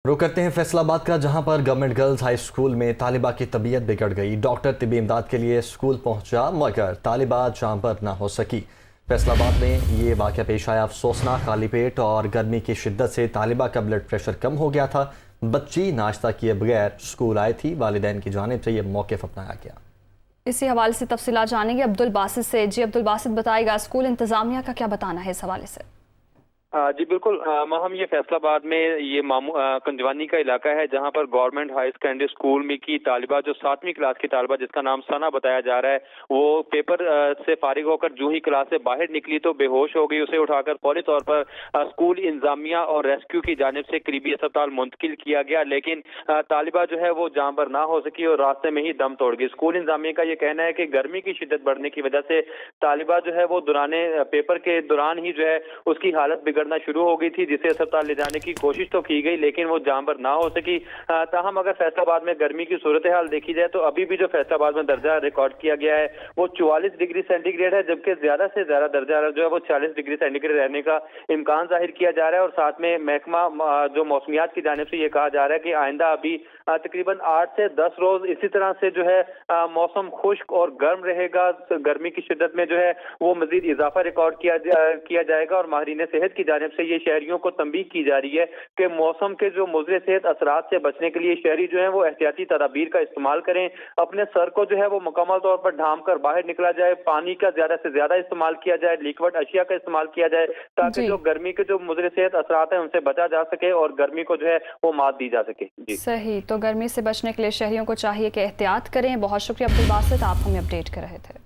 रुक करते हैं फैसलाबाद का, जहां पर गवर्नमेंट गर्ल्स हाई स्कूल में तालिबा की तबीयत बिगड़ गई। डॉक्टर तिब्बी इमदाद के लिए स्कूल पहुंचा मगर तालिबा जहां पर ना हो सकी। फैसलाबाद में ये वाक़या पेश आया। अफसोसनाक खाली पेट और गर्मी की शिद्दत से तालिबा का ब्लड प्रेशर कम हो गया था। बच्ची नाश्ता किए बगैर स्कूल आई थी। वालिदैन की जानिब से यह मौक़िफ़ अपनाया गया। इसी हवाले से तफसीलात जानेंगे अब्दुल बासित से। जी अब्दुल बासित, बताएगा स्कूल इंतजामिया का क्या बताना है इस हवाले से? जी बिल्कुल, हम ये फैसलाबाद में ये कंजवानी का इलाका है जहां पर गवर्नमेंट हाई सेकेंडरी स्कूल में की तालिबा, जो 7वीं क्लास की तालिबा जिसका नाम सना बताया जा रहा है, वो पेपर से फारिग होकर जो ही क्लास से बाहर निकली तो बेहोश हो गई। उसे उठाकर फौरी तौर पर स्कूल इंतजामिया और रेस्क्यू की जानिब से करीबी अस्पताल मुंतकिल किया गया, लेकिन तालिबा जो है वो जहां पर ना हो सकी और रास्ते में ही दम तोड़ गई। स्कूल इंतजामिया का ये कहना है कि गर्मी की शिद्दत बढ़ने की वजह से तालिबा जो है वो दौराने पेपर के दौरान ही जो है उसकी हालत बिगड़ना शुरू हो गई थी, जिसे अस्पताल ले जाने की कोशिश तो की गई लेकिन वो जान पर ना हो सकी। ताहम अगर फैसलाबाद में गर्मी की सूरत हाल देखी जाए तो अभी भी जो फैसलाबाद में दर्जा रिकॉर्ड किया गया है वो 44 डिग्री सेंटीग्रेड है, जबकि ज्यादा से ज्यादा दर्जा जो है वो 40 डिग्री सेंटीग्रेड रहने का इम्कान जाहिर किया जा रहा है। और साथ में महकमा जो मौसमियात की जानिब से ये कहा जा रहा है कि आइंदा अभी तकरीबन 8 से 10 रोज इसी तरह से जो है मौसम खुश्क और गर्म रहेगा। गर्मी की शिद्दत में जो है वो मजीद इजाफा रिकॉर्ड किया जाएगा। और माहिरीन सेहत की जानिब से ये शहरियों को तंबीह की जा रही है कि मौसम के जो मुज़र सेहत असरात से बचने के लिए शहरी जो है वो एहतियाती तदाबीर का इस्तेमाल करें। अपने सर को जो है वो मुकम्मल तौर पर ढांप कर बाहर निकला जाए, पानी का ज्यादा से ज्यादा इस्तेमाल किया जाए, लिक्विड अशिया का इस्तेमाल किया जाए ताकि जो गर्मी के जो मुज़र सेहत असरात है उनसे बचा जा सके और गर्मी को जो है वो मात दी जा सके। जी सही, तो गर्मी से बचने के लिए शहरियों को चाहिए कि एहतियात करें। बहुत शुक्रिया अब्दुल बासित, आप हमें अपडेट कर रहे थे।